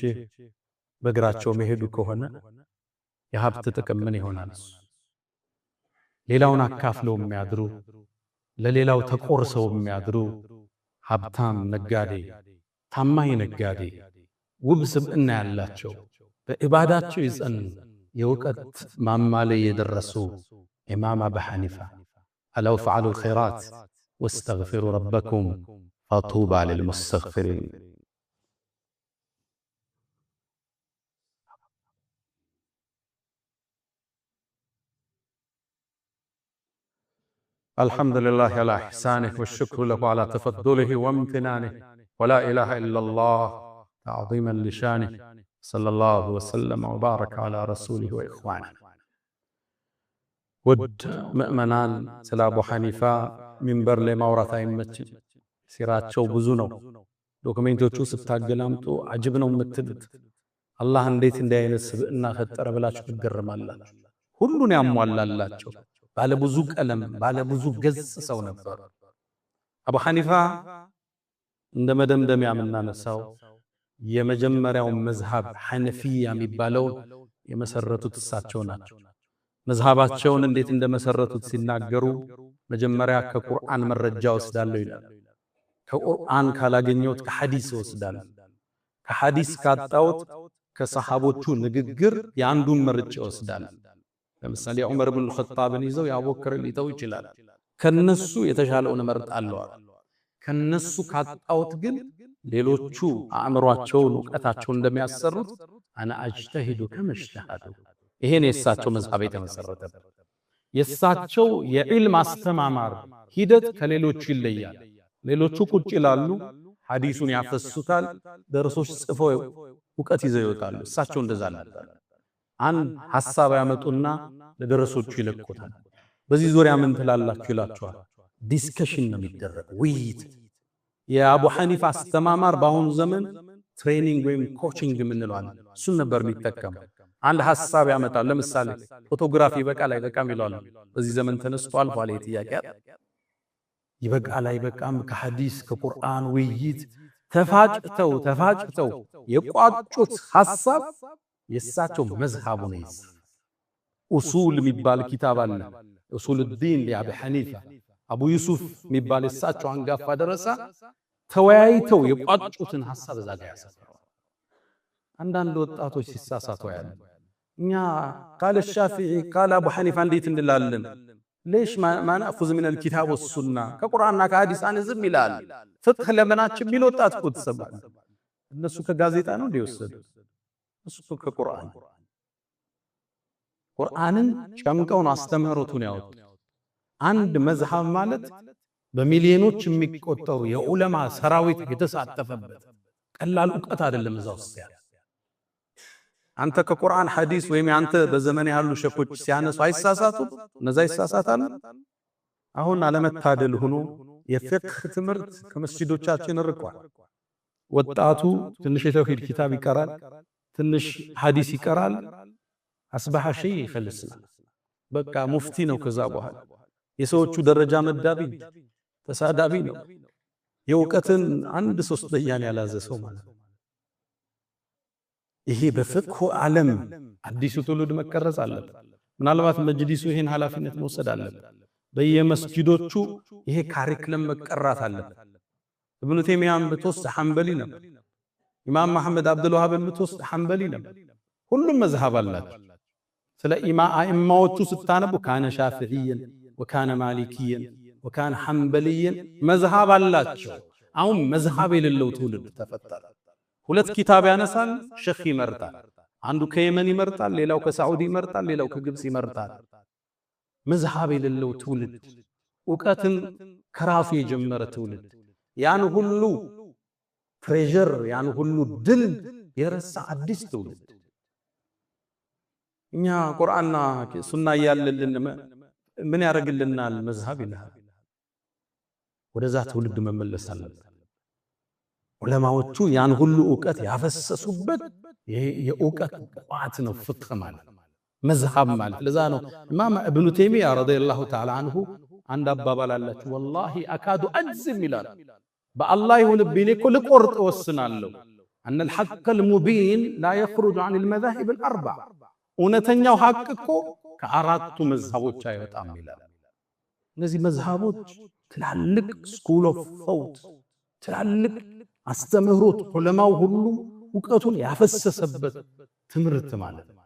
በእግራቸው መሄዱ ከሆነ የሀብት ጥቅም ምን ይሆናል ሌላውን አካፍለው የሚያድሩ ለሌላው ተቆርሰው የሚያድሩ ሀብታም ነጋዴ ታማኝ ነጋዴ ውብ ስብዕና ያላቸው በኢባዳቸው ይጸኑ የውቀት ማማለ የደረሱ ኢማም አቡ ሐኒፋ አላው ፈዓሉ الخيرات واستغفروا ربكم فطوبى للمستغفرين الحمد لله على إحسانه والشكر له على تفضله وامتنانه ولا إله إلا الله تعظيما لشانه ሰለላሁ ወሰለም ወባረከ ዐላ ረሱሊሂ ወኢኽዋኒ። ውድ ምእመናን፣ ስለ አቡ ሐኒፋ ሚንበር ላይ ማውራት አይመችም። ሲራቸው ብዙ ነው። ዶክሜንቶቹ ስታገላምጡ አጅብ ነው የምትሉት። አላህ እንዴት እንዲህ አይነት ስብዕና ፈጠረ ብላችሁ ትገረማላችሁ። ሁሉን ያሟላላቸው ባለ ብዙ ቀለም ባለ ብዙ ገጽ ሰው ነበሩ። አቡ ሐኒፋ እንደ መደምደሚያ የምናነሳው የመጀመሪያው መዝሃብ ሐነፊያ የሚባለው የመሰረቱት እሳቸው ናቸው። መዝሃባቸውን እንዴት እንደመሰረቱት ሲናገሩ መጀመሪያ ከቁርአን መረጃ ወስዳለሁ ይላል። ከቁርአን ካላገኘሁት ከሐዲስ ወስዳለሁ፣ ከሐዲስ ካጣሁት ከሰሃቦቹ ንግግር የአንዱን መርጬ ወስዳለሁ። ለምሳሌ ዑመር ኢብኑ ኸጣብን ይዘው የአቡበክርን ሊተው ይችላል። ከነሱ የተሻለውን እመርጣለሁ። ከነሱ ካጣሁት ግን ሌሎቹ አእምሯቸውን ዕውቀታቸውን እንደሚያሰሩት አና አጅተሂዱ ከመጅተሃዱ። ይሄን የእሳቸው መዝሃብ የተመሰረተበት የእሳቸው የዕልም አስተማማር ሂደት ከሌሎቹ ይለያል። ሌሎቹ ቁጭ ይላሉ፣ ሐዲሱን ያፈሱታል፣ ደርሶች ጽፈው ዕውቀት ይዘው ይወጣሉ። እሳቸው እንደዛ ነበር። አንድ ሐሳብ ያመጡና ለደረሶቹ ይለቁታል። በዚህ ዙሪያ ምን ትላላችሁ ይላችኋል። ዲስከሽን ነው የሚደረገው፣ ውይይት። የአቡ ሐኒፋ አስተማማር በአሁኑ ዘመን ትሬኒንግ ወይም ኮቺንግ የምንለው አለ። እሱን ነበር የሚጠቀመው። አንድ ሐሳብ ያመጣል። ለምሳሌ ፎቶግራፊ ይበቃል አይበቃም ይላሉ። በዚህ ዘመን ተነስቶ አልፏል የጥያቄ ይበቃል አይበቃም። ከሐዲስ ከቁርአን ውይይት ተፋጭተው የቋጩት ሐሳብ የእሳቸው መዝሃቡ ነው። ኡሱል የሚባል ኪታብ አለ። ኡሱል ዲን ለአቡ ሐኒፋ አቡ ዩሱፍ የሚባል የእሳቸው አንጋፋ ደረሳ ተወያይተው የቋጩትን ሐሳብ እዛ ጋር ያሰፈሩ። አንዳንድ ወጣቶች ሲሳሳቱ ያለ እኛ ቃለ ሻፊዒ ቃለ አቡ ሐኒፋ እንዴት እንላለን? ليش ما نأخذ من الكتاب والسنة كقرآننا كحديث عن زم ይላል። ፍቅህ ለምናችን ቢል ወጣት እኮ ተሰማል። እነሱ ከጋዜጣ ነው እንዲወሰዱ፣ እሱ ከቁርአን ቁርአንን ጨምቀውን አስተምህሮቱን ያወጡ። አንድ መዝሃብ ማለት በሚሊዮኖች የሚቆጠሩ የዑለማ ሰራዊት የተሳተፈበት ቀላል ዕውቀት አይደለም። እዛው ሲያል አንተ ከቁርአን ሐዲስ ወይም አንተ በዘመን ያሉ ሸኾች ሲያነሱ አይሳሳቱ፣ እነዛ ይሳሳታሉ። አሁን አለመታደል ሆኖ የፍቅህ ትምህርት ከመስጂዶቻችን ርቋል። ወጣቱ ትንሽ የተውሂድ ኪታብ ይቀራል፣ ትንሽ ሐዲስ ይቀራል። አስባህ ሸይ ይፈልስና በቃ ሙፍቲ ነው። ከዛ በኋላ የሰዎቹ ደረጃ መዳቢ ተሳዳቢ ነው። የዕውቀትን አንድ ሶስተኛን ያላዘ ሰው ማለት ነው። ይሄ በፍቅሁ ዓለም አዲሱ ትውልድ መቀረጽ አለበት። ምናልባት መጅሊሱ ይሄን ኃላፊነት መውሰድ አለበት። በየመስጂዶቹ ይሄ ካሪክለም መቀራት አለበት። ኢብኑ ተይሚያን ብትወስድ ሐንበሊ ነበር። ኢማም መሐመድ አብዱል ወሃብን ብትወስድ ሐንበሊ ነበር። ሁሉም መዝሃብ አላቸው። ስለ አኢማዎቹ ስታነቡ ካነ ሻፊዒየን ወካነ ማሊኪየን ወካነ ሐንበሊየን መዝሃብ አላቸው። አሁን መዝሃብ የሌለው ትውልድ ተፈጠረ። ሁለት ኪታብ ያነሳል፣ ሸኽ ይመርጣል። አንዱ ከየመን ይመርጣል፣ ሌላው ከሳዑዲ ይመርጣል፣ ሌላው ከግብጽ ይመርጣል። መዝሃብ የሌለው ትውልድ፣ ዕውቀትን ከራሱ የጀመረ ትውልድ፣ ያን ሁሉ ፕሬዠር ያን ሁሉ ድል የረሳ አዲስ ትውልድ። እኛ ቁርአንና ሱና ያለልን ምን ያደርግልናል? መዝሃብ ይላል። ወደዛ ትውልድ መመለስ አለበት። ዑለማዎቹ ያን ሁሉ ዕውቀት ያፈሰሱበት የዕውቀት ቋት ነው ፍቅህ ማለት መዝሃብ ማለት። ለዛ ነው ኢማም ኢብኑ ተይሚያ ረዲየላሁ ተዓላ አንሁ አንድ አባባል አላችሁ፣ ወላሂ አካዱ አጅዝም ይላል። በአላህ ይሁንብኝ እኮ ልቆርጥ ወስናለሁ። አነ الحق المبين لا يخرج عن المذاهب الاربع እውነተኛው ሐቅ እኮ ከአራቱ መዝሃቦች አይወጣም ይላል። እነዚህ መዝሃቦች ትላልቅ ስኩል ኦፍ ቶት ትላልቅ አስተምህሮት ዑለማው ሁሉ ዕውቀቱን ያፈሰሰበት ትምህርት ማለት ነው።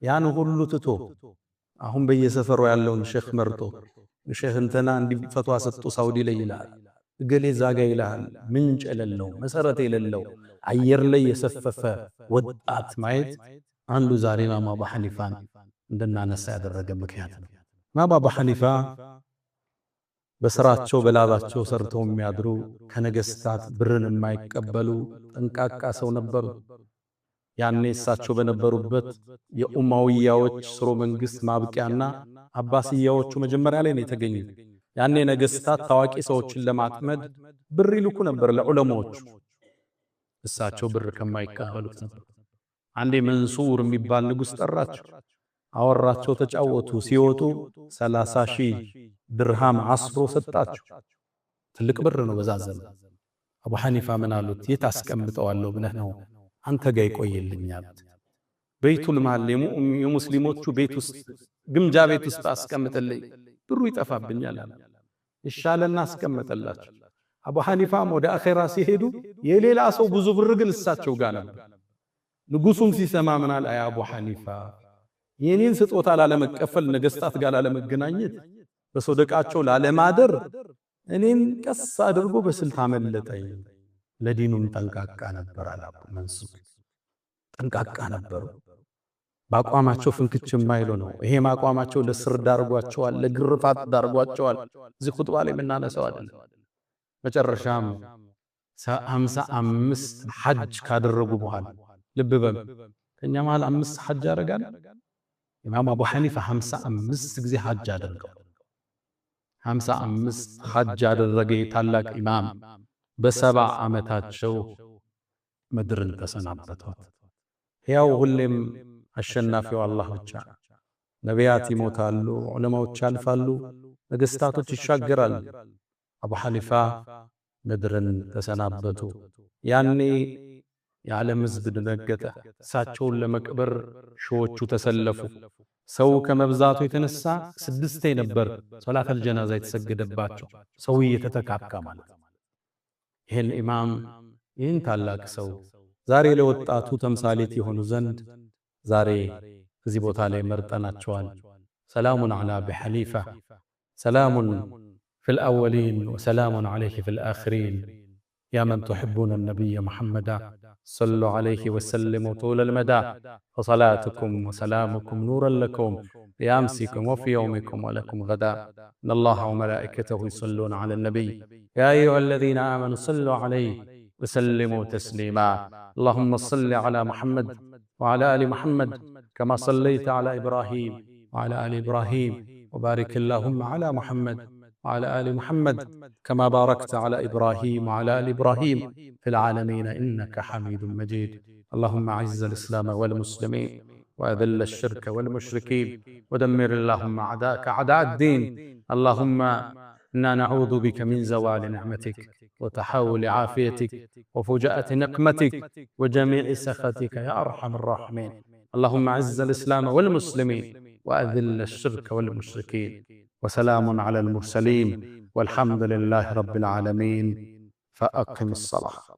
ያን ሁሉ ትቶ አሁን በየሰፈሩ ያለውን ሼኽ መርጦ ሼኽ እንተና እንዲፈቷ ሰጡ ሳውዲ ላይ ይላል፣ እገሌ ዛጋ ይላል። ምንጭ የሌለው መሰረት የሌለው አየር ላይ የሰፈፈ ወጣት ማየት አንዱ ዛሬ ኢማም አቡ ሐኒፋን እንደናነሳ ያደረገ ምክንያት ነው። ኢማም አቡ ሐኒፋ በስራቸው በላባቸው ሰርተው የሚያድሩ ከነገስታት ብርን የማይቀበሉ ጠንቃቃ ሰው ነበሩ። ያኔ እሳቸው በነበሩበት የኡማውያዎች ስሮ መንግስት ማብቂያና አባስያዎቹ መጀመሪያ ላይ ነው የተገኙት። ያኔ ነገስታት ታዋቂ ሰዎችን ለማጥመድ ብር ይልኩ ነበር ለዑለማዎቹ። እሳቸው ብር ከማይቀበሉት ነበር። አንዴ መንሱር የሚባል ንጉስ ጠራቸው፣ አወራቸው፣ ተጫወቱ። ሲወጡ 30,000 ድርሃም አስሮ ሰጣቸው። ትልቅ ብር ነው በዛ ዘመን። አቡ ሐኒፋ ምን አሉት? የት አስቀምጠዋለሁ ብለህ ነው? አንተ ጋር ይቆይልኛል። በይቱል ማል የሙስሊሞቹ ቤት ውስጥ ግምጃ ቤት ውስጥ አስቀምጥልኝ፣ ብሩ ይጠፋብኛል አለ። ይሻለና አስቀመጠላቸው። አቡ ሐኒፋም ወደ አኺራ ሲሄዱ የሌላ ሰው ብዙ ብር ግን እሳቸው ጋር ነበር። ንጉሱም ሲሰማ ምን አለ? አይ አቡ ሐኒፋ የኔን ስጦታ ላለመቀፈል ነገስታት ጋር ላለመገናኘት በሶደቃቸው ላለማደር እኔን ቀስ አድርጎ በስልት አመለጠኝ። ለዲኑም ጠንቃቃ ነበር አለ አቡ መንሱር። ጠንቃቃ ነበሩ። በአቋማቸው ፍንክች የማይሉ ነው። ይሄም አቋማቸው ለስር ዳርጓቸዋል፣ ለግርፋት ዳርጓቸዋል። እዚህ ኹጥባ ላይ የምናነሳው አይደለም። መጨረሻም 55 ሐጅ ካደረጉ በኋላ ልብ በል ከኛ መሃል 5 ሐጅ ያደርጋል። ኢማም አቡ ሐኒፋ 55 ጊዜ ሐጅ አደረገው። 55 ሐጅ ያደረገ ታላቅ ኢማም በ70 ዓመታቸው ምድርን ተሰናበቷት። ያው ሁሌም አሸናፊው አላህ ብቻ። ነቢያት ይሞታሉ፣ ዑለማዎች ያልፋሉ፣ ነገስታቶች ይሻገራሉ። አቡ ሐኒፋ ምድርን ተሰናበቱ። ያኔ የዓለም ሕዝብ ደነገጠ። እሳቸውን ለመቅበር ሺዎቹ ተሰለፉ። ሰው ከመብዛቱ የተነሳ 6 ነበር ሶላተል ጀናዛ የተሰገደባቸው። ሰው እየተተካካ ማለት ይህን ኢማም ይህን ታላቅ ሰው ዛሬ ለወጣቱ ተምሳሌት የሆኑ ዘንድ ዛሬ እዚህ ቦታ ላይ መርጠናቸዋል። ሰላሙን ዐላ አቢ ሐኒፋ፣ ሰላሙን ፊል አወሊን ወሰላሙን ዐለይሂ ፊል አኺሪን። ያ መን ቱሒቡነ ነቢየ ሙሐመዳ ሰሉ ዐለይሂ ወሰሊሙ ጡለል መዳ ወሰላቱኩም ወሰላሙኩም ኑረን ለኩም ቢአምሲኩም ወፊ የውሚኩም ወለኩም ገዳ። ኢነላሀ ወመላኢከተሁ ዩሰሉነ ዐለ ነቢይ ያ አዩሃ አለዚነ አመኑ ሰሉ ዐለይሂ ወሰሊሙ ተስሊማ። አላሁመ ሰሊ ዐላ ሙሐመድ وعلى آل محمد كما صليت على إبراهيم وعلى آل إبراهيم وبارك اللهم على محمد وعلى آل محمد كما باركت على إبراهيم وعلى آل إبراهيم في العالمين إنك حميد مجيد. اللهم أعز الإسلام والمسلمين وأذل الشرك والمشركين ودمر اللهم أعداءك أعداء الدين. اللهم إنا نعوذ بك من زوال نعمتك وتحول عافيتك وفجاءة نقمتك وجميع سخطك يا أرحم الراحمين. اللهم أعز الإسلام والمسلمين وأذل الشرك والمشركين. وسلام على المرسلين والحمد لله رب العالمين. فأقم الصلاة.